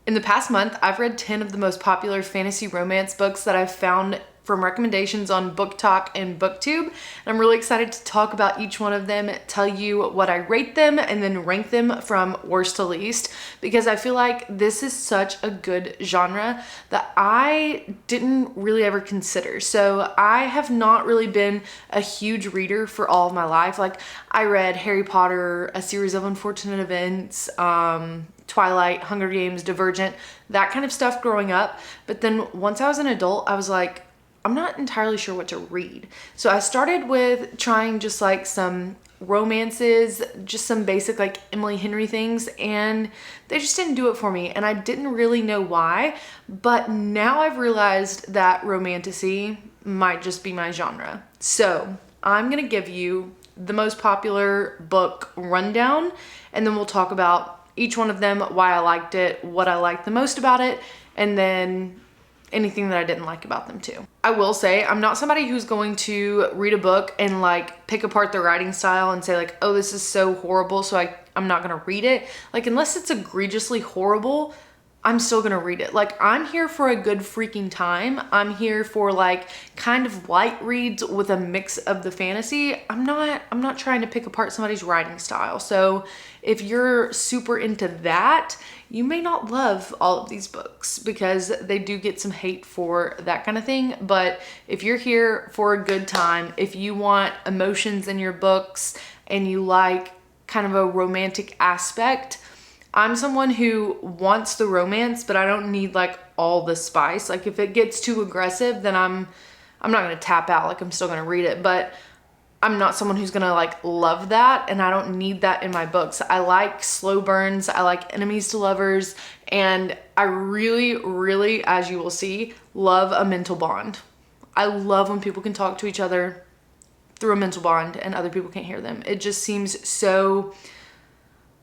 In the past month, I've read 10 of the most popular fantasy romance books that I've found from recommendations on BookTok and BookTube. And I'm really excited to talk about each one of them, tell you what I rate them, and then rank them from worst to least, because I feel like this is such a good genre that I didn't really ever consider. So I have not really been a huge reader for all of my life. Like, I read Harry Potter, A Series of Unfortunate Events, Twilight, Hunger Games, Divergent, that kind of stuff growing up. But then once I was an adult, I was like, I'm not entirely sure what to read. So I started with trying just like some romances, just some basic like Emily Henry things, and they just didn't do it for me. And I didn't really know why, but now I've realized that romantasy might just be my genre. So I'm gonna give you the most popular book rundown, and then we'll talk about each one of them, why I liked it, what I liked the most about it, and then anything that I didn't like about them too. I will say I'm not somebody who's going to read a book and like pick apart the writing style and say like, oh, this is so horrible, so I'm not gonna read it. Like, unless it's egregiously horrible, I'm still gonna read it. Like, I'm here for a good freaking time. I'm here for like kind of light reads with a mix of the fantasy. I'm not trying to pick apart somebody's writing style. So if you're super into that, you may not love all of these books because they do get some hate for that kind of thing. But if you're here for a good time, if you want emotions in your books and you like kind of a romantic aspect, I'm someone who wants the romance, but I don't need like all the spice. Like, if it gets too aggressive, then I'm not gonna tap out. Like, I'm still gonna read it, but I'm not someone who's gonna like love that, and I don't need that in my books. I like slow burns, I like enemies to lovers, and I really, really, as you will see, love a mental bond. I love when people can talk to each other through a mental bond and other people can't hear them. It just seems so,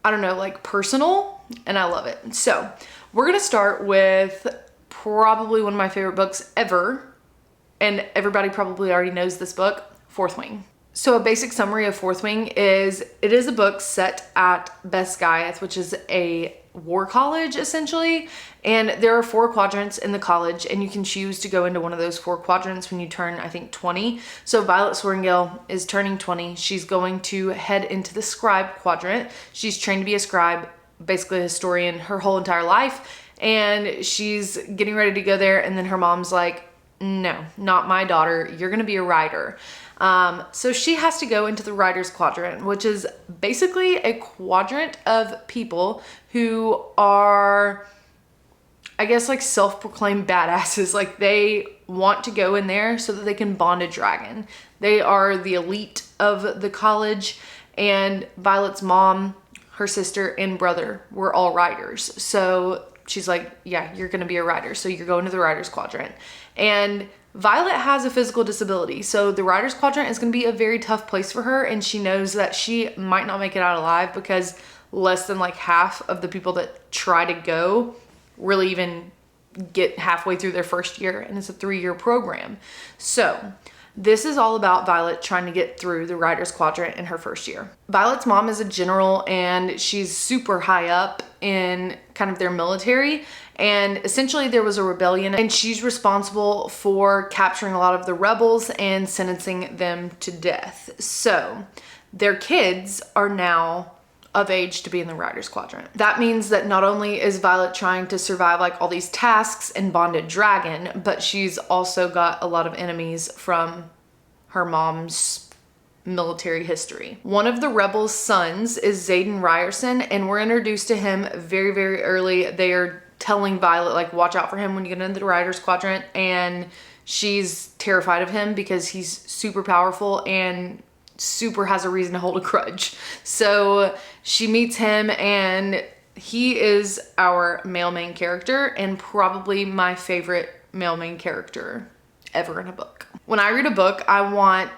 I don't know, like personal, and I love it. So we're gonna start with probably one of my favorite books ever, and everybody probably already knows this book, Fourth Wing. So a basic summary of Fourth Wing is, it is a book set at Best-Guyeth, which is a war college essentially, and there are 4 quadrants in the college, and you can choose to go into one of those 4 quadrants when you turn, I think, 20. So Violet Sorrengail is turning 20. She's going to head into the scribe quadrant. She's trained to be a scribe, basically a historian, her whole entire life, and she's getting ready to go there, and then her mom's like, no, not my daughter, you're gonna be a writer. So she has to go into the writer's quadrant, which is basically a quadrant of people who are, I guess, like self-proclaimed badasses. Like, they want to go in there so that they can bond a dragon. They are the elite of the college, and Violet's mom, her sister, and brother were all writers. So she's like, yeah, you're gonna be a writer, so you're going to the writer's quadrant. And Violet has a physical disability, so the writer's quadrant is going to be a very tough place for her, and she knows that she might not make it out alive because less than like half of the people that try to go really even get halfway through their first year, and it's a 3-year program. So this is all about Violet trying to get through the writer's quadrant in her first year. Violet's mom is a general, and she's super high up in kind of their military, and essentially there was a rebellion, and she's responsible for capturing a lot of the rebels and sentencing them to death. So their kids are now of age to be in the writer's quadrant. That means that not only is Violet trying to survive like all these tasks and bond a dragon, but she's also got a lot of enemies from her mom's military history. One of the rebels' sons is Xaden Ryerson, and we're introduced to him very, very early. They are telling Violet, like, watch out for him when you get into the writer's quadrant, and she's terrified of him because he's super powerful and super has a reason to hold a grudge. So she meets him, and he is our male main character, and probably my favorite male main character ever in a book. When I read a book, I want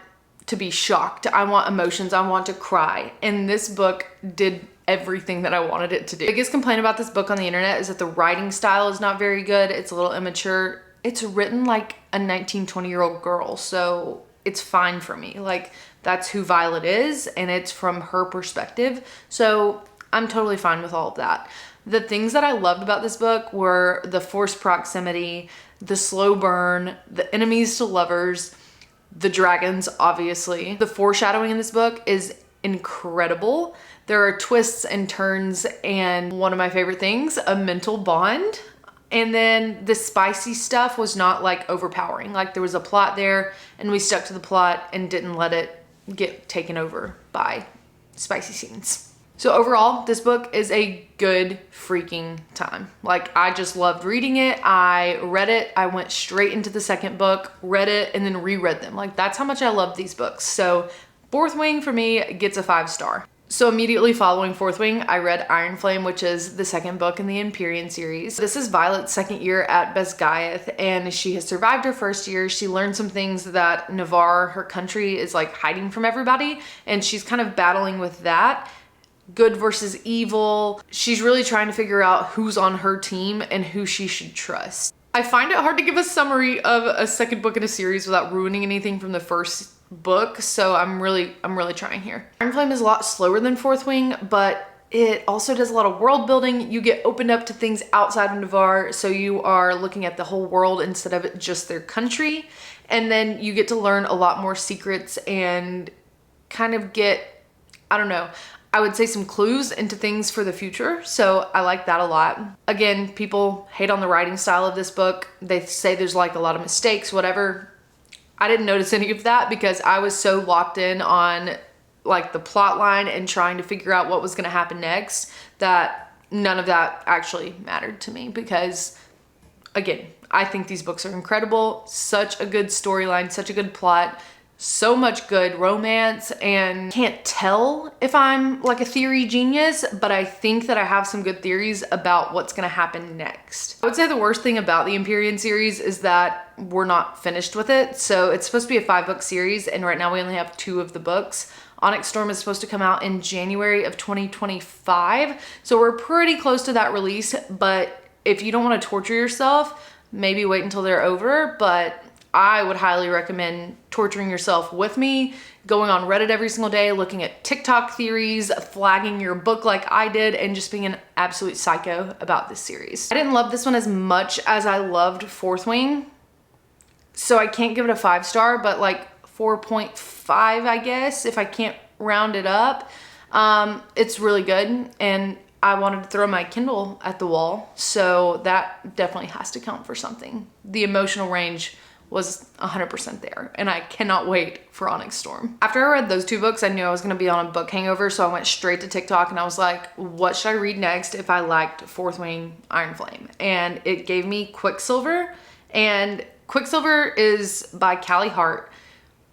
to be shocked. I want emotions. I want to cry. And this book did everything that I wanted it to do. The biggest complaint about this book on the internet is that the writing style is not very good. It's a little immature. It's written like a 19, 20-year-old girl, so it's fine for me. Like, that's who Violet is, and it's from her perspective. So I'm totally fine with all of that. The things that I loved about this book were the forced proximity, the slow burn, the enemies to lovers, the dragons, obviously. The foreshadowing in this book is incredible. There are twists and turns, and one of my favorite things, a mental bond. And then the spicy stuff was not like overpowering. Like there was a plot there and we stuck to the plot and didn't let it get taken over by spicy scenes. So overall, this book is a good freaking time. Like I just loved reading it. I read it. I went straight into the second book, read it, and then reread them. Like that's how much I love these books. So Fourth Wing for me gets a 5-star. So immediately following Fourth Wing, I read Iron Flame, which is the second book in the Empyrean series. This is Violet's second year at Besgaeth, and she has survived her first year. She learned some things that Navarre, her country, is like hiding from everybody, and she's kind of battling with that. Good versus evil. She's really trying to figure out who's on her team and who she should trust. I find it hard to give a summary of a second book in a series without ruining anything from the first book, so I'm really trying here. Iron Flame is a lot slower than Fourth Wing, but it also does a lot of world building. You get opened up to things outside of Navarre, so you are looking at the whole world instead of just their country, and then you get to learn a lot more secrets and kind of get, I don't know, I would say some clues into things for the future, so I like that a lot. Again, people hate on the writing style of this book. They say there's like a lot of mistakes, whatever. I didn't notice any of that because I was so locked in on like the plot line and trying to figure out what was going to happen next that none of that actually mattered to me because, again, I think these books are incredible. Such a good storyline, such a good plot, so much good romance, and can't tell if I'm like a theory genius, but I think that I have some good theories about what's gonna happen next. I would say the worst thing about the Empyrean series is that we're not finished with it. So it's supposed to be a 5-book series, and right now we only have 2 of the books. Onyx Storm is supposed to come out in January of 2025. So we're pretty close to that release, but if you don't want to torture yourself, maybe wait until they're over, but I would highly recommend torturing yourself with me, going on Reddit every single day, looking at TikTok theories, flagging your book like I did, and just being an absolute psycho about this series. I didn't love this one as much as I loved Fourth Wing, so I can't give it a 5-star, but like 4.5, I guess, if I can't round it up. It's really good, and I wanted to throw my Kindle at the wall, so that definitely has to count for something. The emotional range was 100% there, and I cannot wait for Onyx Storm. After I read those 2 books, I knew I was gonna be on a book hangover, so I went straight to TikTok and I was like, what should I read next if I liked Fourth Wing, Iron Flame? And it gave me Quicksilver, and Quicksilver is by Callie Hart.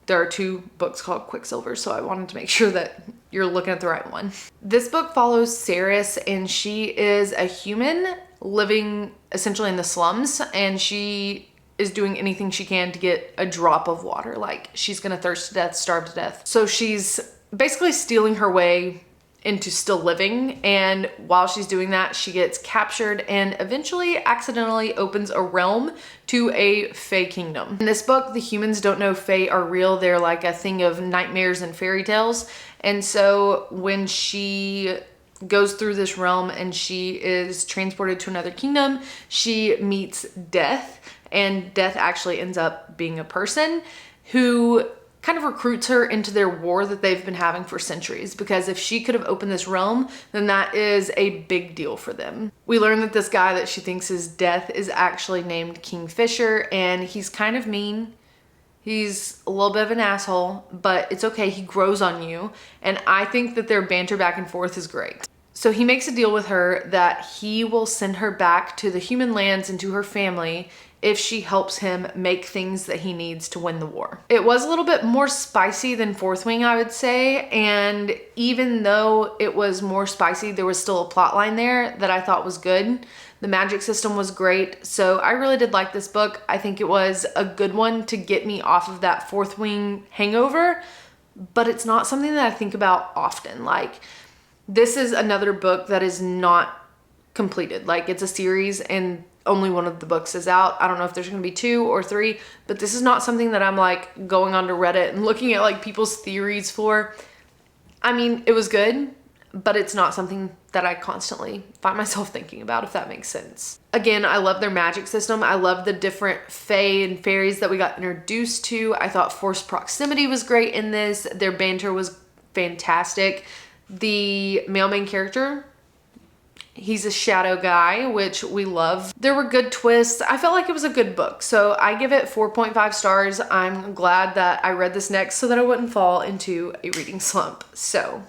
There are 2 books called Quicksilver, so I wanted to make sure that you're looking at the right one. This book follows Ceres, and she is a human living essentially in the slums, and she is doing anything she can to get a drop of water. Like she's gonna thirst to death, starve to death. So she's basically stealing her way into still living, and while she's doing that, she gets captured and eventually accidentally opens a realm to a Fae kingdom. In this book, the humans don't know Fae are real. They're like a thing of nightmares and fairy tales. And so when she goes through this realm and she is transported to another kingdom, she meets Death, and Death actually ends up being a person who kind of recruits her into their war that they've been having for centuries, because if she could have opened this realm, then that is a big deal for them. We learn that this guy that she thinks is Death is actually named Kingfisher, and he's kind of mean. He's a little bit of an asshole, but it's okay, he grows on you, and I think that their banter back and forth is great. So he makes a deal with her that he will send her back to the human lands and to her family if she helps him make things that he needs to win the war. It was a little bit more spicy than Fourth Wing, I would say, and even though it was more spicy, there was still a plot line there that I thought was good. The magic system was great, so I really did like this book. I think it was a good one to get me off of that Fourth Wing hangover, but it's not something that I think about often. Like, this is another book that is not completed. Like, it's a series and only one of the books is out. I don't know if there's gonna be 2 or 3, but this is not something that I'm like going onto Reddit and looking at like people's theories for. I mean, it was good. but it's not something that I constantly find myself thinking about, if that makes sense. Again, I love their magic system. I love the different fae and fairies that we got introduced to. I thought forced proximity was great in this. Their banter was fantastic. The male main character, he's a shadow guy, which we love. There were good twists. I felt like it was a good book. So I give it 4.5 stars. I'm glad that I read this next so that I wouldn't fall into a reading slump. So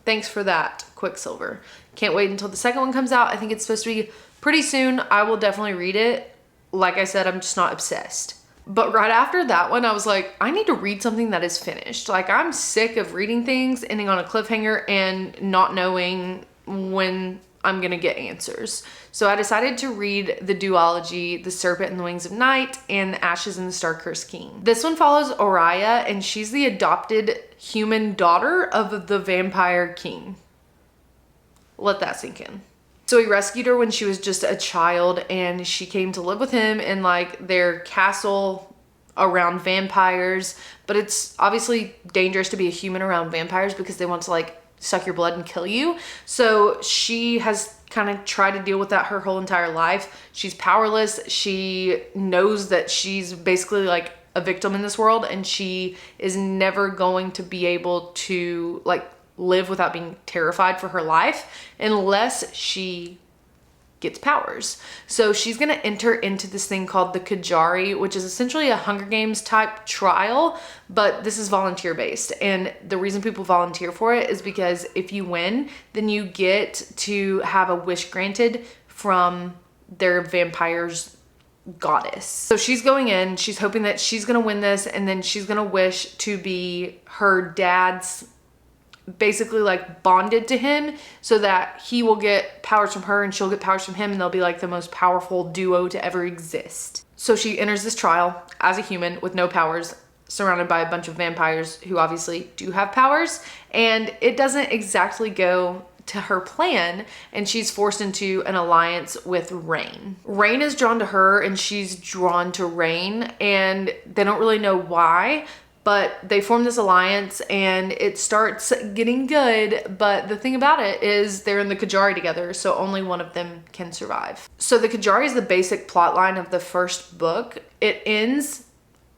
thanks for that, Quicksilver. Can't wait until the second one comes out. I think it's supposed to be pretty soon. I will definitely read it. Like I said, I'm just not obsessed. But right after that one, I was like, I need to read something that is finished. Like, I'm sick of reading things, ending on a cliffhanger, and not knowing when I'm gonna get answers. So I decided to read the duology, The Serpent and the Wings of Night, and The Ashes and the Star-Cursed King. This one follows Oriya, and she's the adopted human daughter of the vampire king. Let that sink in. So he rescued her when she was just a child, and she came to live with him in like their castle around vampires. But it's obviously dangerous to be a human around vampires because they want to like suck your blood and kill you. So she has kind of tried to deal with that her whole entire life. She's powerless. She knows that she's basically like a victim in this world, and she is never going to be able to like live without being terrified for her life unless she gets powers. So she's gonna enter into this thing called the Kajari, which is essentially a Hunger Games type trial, but this is volunteer based. And the reason people volunteer for it is because if you win, then you get to have a wish granted from their vampire's goddess. So she's going in, she's hoping that she's gonna win this, and then she's gonna wish to be her dad's, basically like bonded to him, so that he will get powers from her and she'll get powers from him, and they'll be like the most powerful duo to ever exist. So she enters this trial as a human with no powers, surrounded by a bunch of vampires who obviously do have powers, and it doesn't exactly go to her plan, and she's forced into an alliance with Rain. Rain is drawn to her and she's drawn to Rain, and they don't really know why, but they form this alliance and it starts getting good. But the thing about it is they're in the Kajari together, so only one of them can survive. So the Kajari is the basic plot line of the first book. It ends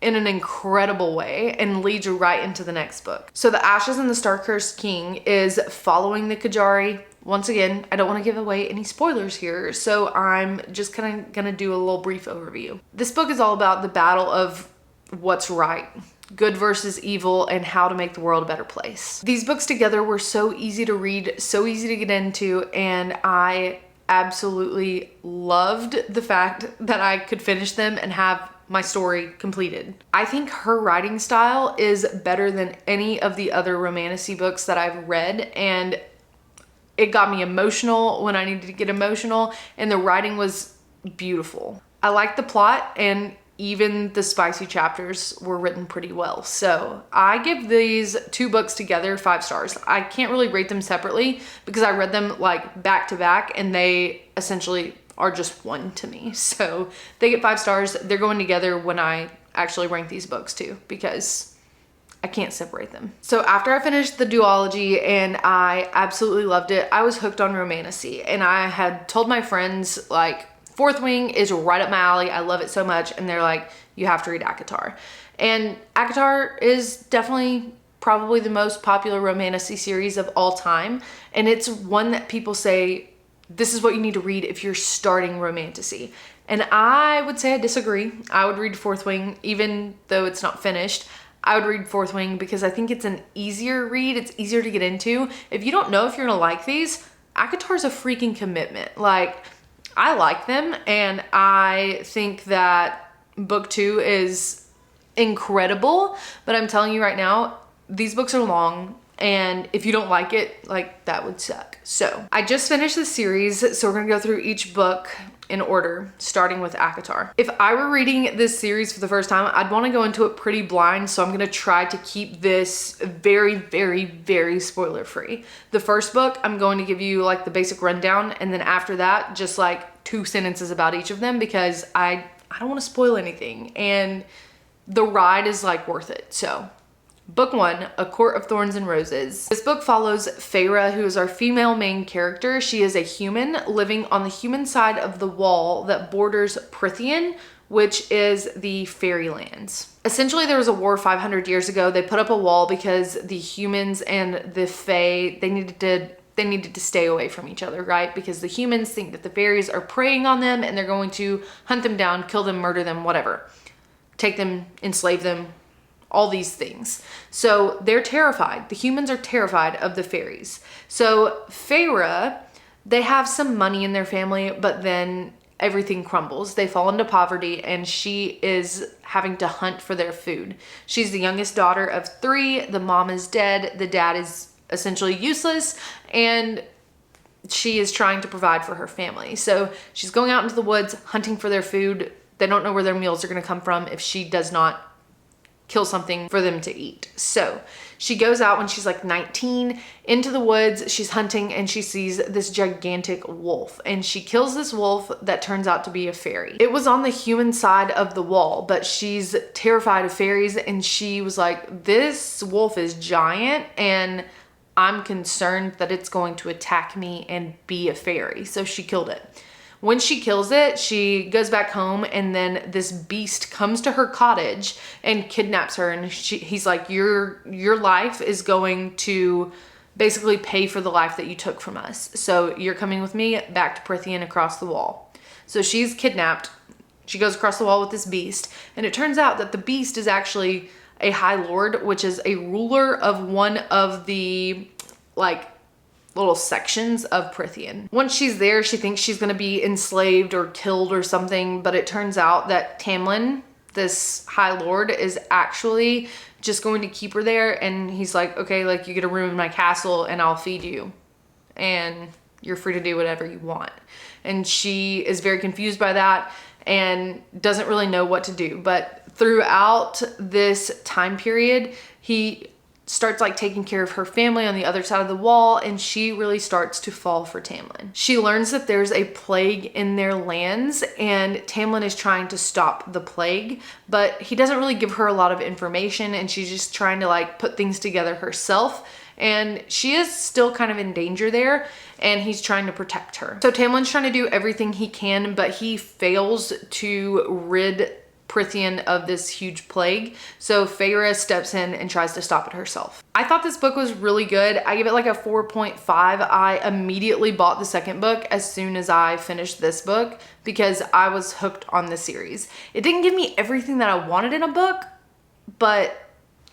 in an incredible way and leads you right into the next book. So The Ashes and the Star-Cursed King is following the Kajari. Once again, I don't want to give away any spoilers here, so I'm just kind of gonna do a little brief overview. This book is all about the battle of what's right, good versus evil, and how to make the world a better place. These books together were so easy to read, so easy to get into, and I absolutely loved the fact that I could finish them and have my story completed. I think her writing style is better than any of the other romantasy books that I've read, and it got me emotional when I needed to get emotional, and the writing was beautiful. I liked the plot, and even the spicy chapters were written pretty well. So I give these two books together 5 stars. I can't really rate them separately because I read them like back to back, and they essentially are just one to me. So they get 5 stars. They're going together when I actually rank these books too, because I can't separate them. So after I finished the duology and I absolutely loved it, I was hooked on romantasy, and I had told my friends like, Fourth Wing is right up my alley. I love it so much. And they're like, you have to read ACOTAR. And ACOTAR is definitely probably the most popular romantasy series of all time. And it's one that people say, this is what you need to read if you're starting romantasy. And I would say I disagree. I would read Fourth Wing, even though it's not finished. I would read Fourth Wing because I think it's an easier read. It's easier to get into. If you don't know if you're gonna like these, ACOTAR is a freaking commitment. Like, I like them, and I think that book 2 is incredible, but I'm telling you right now, these books are long, and if you don't like it, like, that would suck. So I just finished the series, so we're gonna go through each book in order, starting with ACOTAR. If I were reading this series for the first time, I'd want to go into it pretty blind, so I'm gonna try to keep this very, very, very spoiler free. The first book, I'm going to give you like the basic rundown, and then after that, just like 2 sentences about each of them, because I don't want to spoil anything, and the ride is like worth it. So Book 1, A Court of Thorns and Roses. This book follows Feyre, who is our female main character. She is a human living on the human side of the wall that borders Prythian, which is the fairylands. Essentially, there was a war 500 years ago. They put up a wall because the humans and the fae, they needed to stay away from each other, right? Because the humans think that the fairies are preying on them and they're going to hunt them down, kill them, murder them, whatever. Take them, enslave them, all these things. So they're terrified. The humans are terrified of the fairies. So Feyre, they have some money in their family, but then everything crumbles. They fall into poverty and she is having to hunt for their food. She's the youngest daughter of 3. The mom is dead. The dad is essentially useless and she is trying to provide for her family. So she's going out into the woods hunting for their food. They don't know where their meals are going to come from if she does not kill something for them to eat. So she goes out when she's like 19 into the woods. She's hunting and she sees this gigantic wolf and she kills this wolf that turns out to be a fairy. It was on the human side of the wall, but she's terrified of fairies and she was like, this wolf is giant and I'm concerned that it's going to attack me and be a fairy. So she killed it. When she kills it, she goes back home and then this beast comes to her cottage and kidnaps her. And he's like, your life is going to basically pay for the life that you took from us. So you're coming with me back to Prythian across the wall. So she's kidnapped. She goes across the wall with this beast. And it turns out that the beast is actually a High Lord, which is a ruler of one of the little sections of Prythian. Once she's there, she thinks she's going to be enslaved or killed or something, but it turns out that Tamlin, this High Lord, is actually just going to keep her there, and he's like, okay, like, you get a room in my castle and I'll feed you and you're free to do whatever you want. And she is very confused by that and doesn't really know what to do. But throughout this time period, he starts like taking care of her family on the other side of the wall, and she really starts to fall for Tamlin. She learns that there's a plague in their lands and Tamlin is trying to stop the plague, but he doesn't really give her a lot of information and she's just trying to like put things together herself, and she is still kind of in danger there and he's trying to protect her. So Tamlin's trying to do everything he can, but he fails to rid Prythian of this huge plague. So Feyre steps in and tries to stop it herself. I thought this book was really good. I give it like a 4.5. I immediately bought the second book as soon as I finished this book because I was hooked on the series. It didn't give me everything that I wanted in a book, but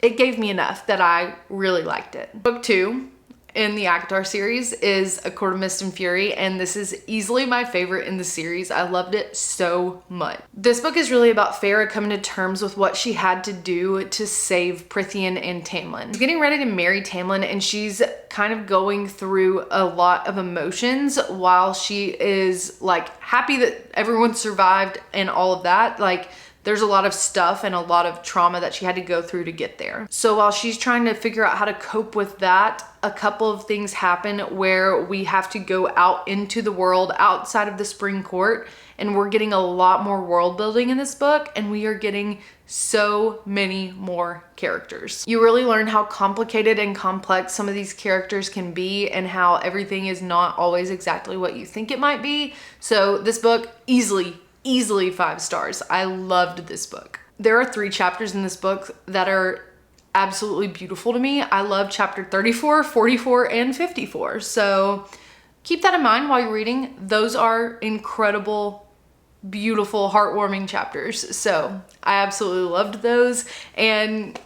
it gave me enough that I really liked it. Book 2 in the ACOTAR series is A Court of Mist and Fury, and this is easily my favorite in the series. I loved it so much. This book is really about Feyre coming to terms with what she had to do to save Prythian and Tamlin. She's getting ready to marry Tamlin and she's kind of going through a lot of emotions while she is like happy that everyone survived and all of that. Like, there's a lot of stuff and a lot of trauma that she had to go through to get there. So while she's trying to figure out how to cope with that, a couple of things happen where we have to go out into the world outside of the Spring Court, and we're getting a lot more world building in this book, and we are getting so many more characters. You really learn how complicated and complex some of these characters can be and how everything is not always exactly what you think it might be. So this book, easily 5 stars. I loved this book. There are 3 chapters in this book that are absolutely beautiful to me. I love chapter 34, 44, and 54. So keep that in mind while you're reading. Those are incredible, beautiful, heartwarming chapters. So I absolutely loved those, and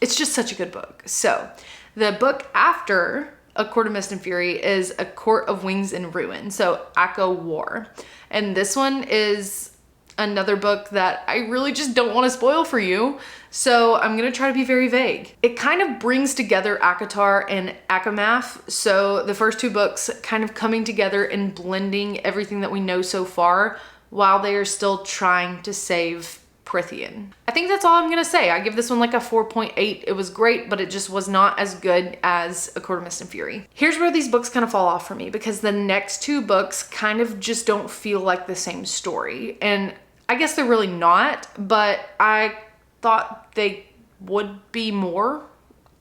it's just such a good book. So the book after A Court of Mist and Fury is A Court of Wings and Ruin, so ACOWAR. And this one is another book that I really just don't want to spoil for you, so I'm gonna try to be very vague. It kind of brings together ACOTAR and ACOMAF, so the first 2 books kind of coming together and blending everything that we know so far while they are still trying to save Prythian. I think that's all I'm gonna say. I give this one like a 4.8. It was great, but it just was not as good as A Court of Mist and Fury. Here's where these books kind of fall off for me, because the next 2 books kind of just don't feel like the same story. And I guess they're really not, but I thought they would be more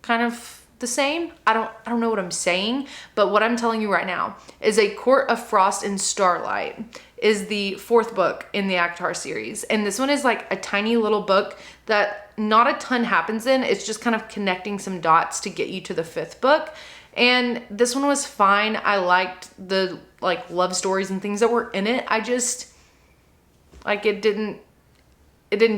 kind of the same. I don't know what I'm saying, but what I'm telling you right now is A Court of Frost and Starlight is the 4th book in the ACOTAR series. And this one is like a tiny little book that not a ton happens in. It's just kind of connecting some dots to get you to the 5th book. And this one was fine. I liked the like love stories and things that were in it. I just like it didn't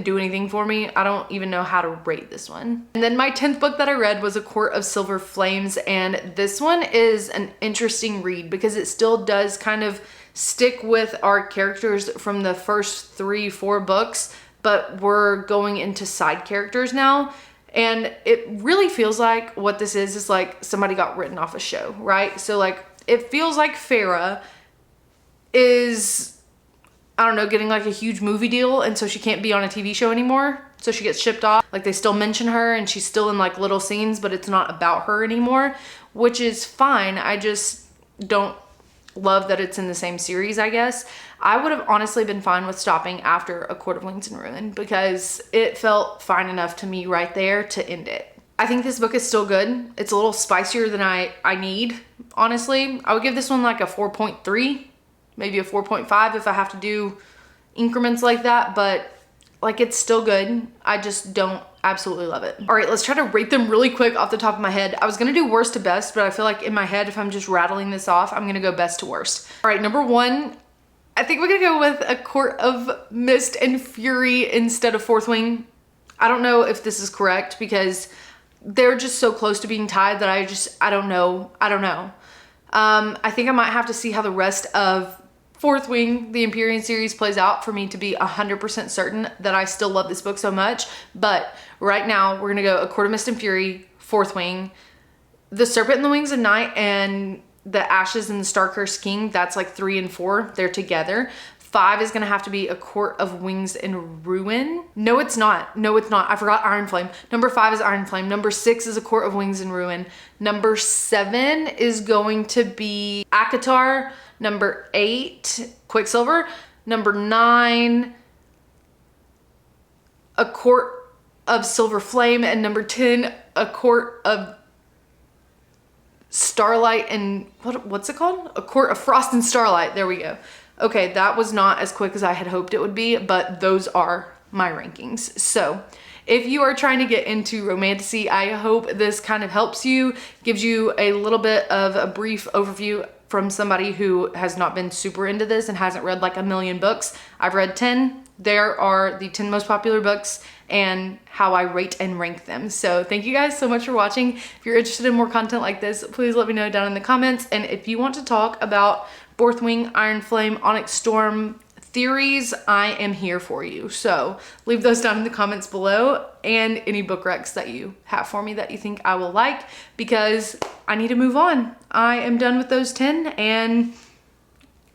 do anything for me. I don't even know how to rate this one. And then my 10th book that I read was A Court of Silver Flames. And this one is an interesting read because it still does kind of stick with our characters from the first 3-4 books, but we're going into side characters now. And it really feels like what this is like somebody got written off a show, right? So like it feels like Farah is, I don't know, getting like a huge movie deal, and so she can't be on a TV show anymore. So she gets shipped off. Like they still mention her and she's still in like little scenes, but it's not about her anymore, which is fine. I just don't love that it's in the same series, I guess. I would have honestly been fine with stopping after A Court of Wings and Ruin because it felt fine enough to me right there to end it. I think this book is still good. It's a little spicier than I need, honestly. I would give this one like a 4.3, maybe a 4.5 if I have to do increments like that, but like it's still good. I just don't absolutely love it. All right, let's try to rate them really quick off the top of my head. I was gonna do worst to best, but I feel like in my head, if I'm just rattling this off, I'm gonna go best to worst. All right, number 1, I think we're gonna go with A Court of Mist and Fury instead of Fourth Wing. I don't know if this is correct because they're just so close to being tied that I don't know. I think I might have to see how the rest of Fourth Wing, the Empyrean series, plays out for me to be 100% certain that I still love this book so much. But right now, we're gonna go A Court of Mist and Fury, Fourth Wing, The Serpent and the Wings of Night, and The Ashes and the Star-Cursed King. That's like 3 and 4. They're together. 5 is gonna have to be A Court of Wings and Ruin. No, it's not. No, it's not. I forgot Iron Flame. Number 5 is Iron Flame. Number 6 is A Court of Wings and Ruin. Number 7 is going to be ACOTAR. Number 8, Quicksilver. Number 9, A Court of Silver Flame. And number 10, A Court of Starlight and, what's it called? A Court of Frost and Starlight. There we go. Okay, that was not as quick as I had hoped it would be, but those are my rankings. So if you are trying to get into romantasy, I hope this kind of helps you, gives you a little bit of a brief overview from somebody who has not been super into this and hasn't read like a million books. I've read 10. There are the 10 most popular books and how I rate and rank them. So thank you guys so much for watching. If you're interested in more content like this, please let me know down in the comments. And if you want to talk about Fourth Wing, Iron Flame, Onyx Storm theories, I am here for you. So leave those down in the comments below and any book recs that you have for me that you think I will like, because I need to move on. I am done with those 10 and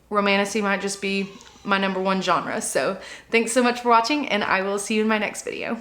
romantasy might just be my number 1 genre. So thanks so much for watching and I will see you in my next video.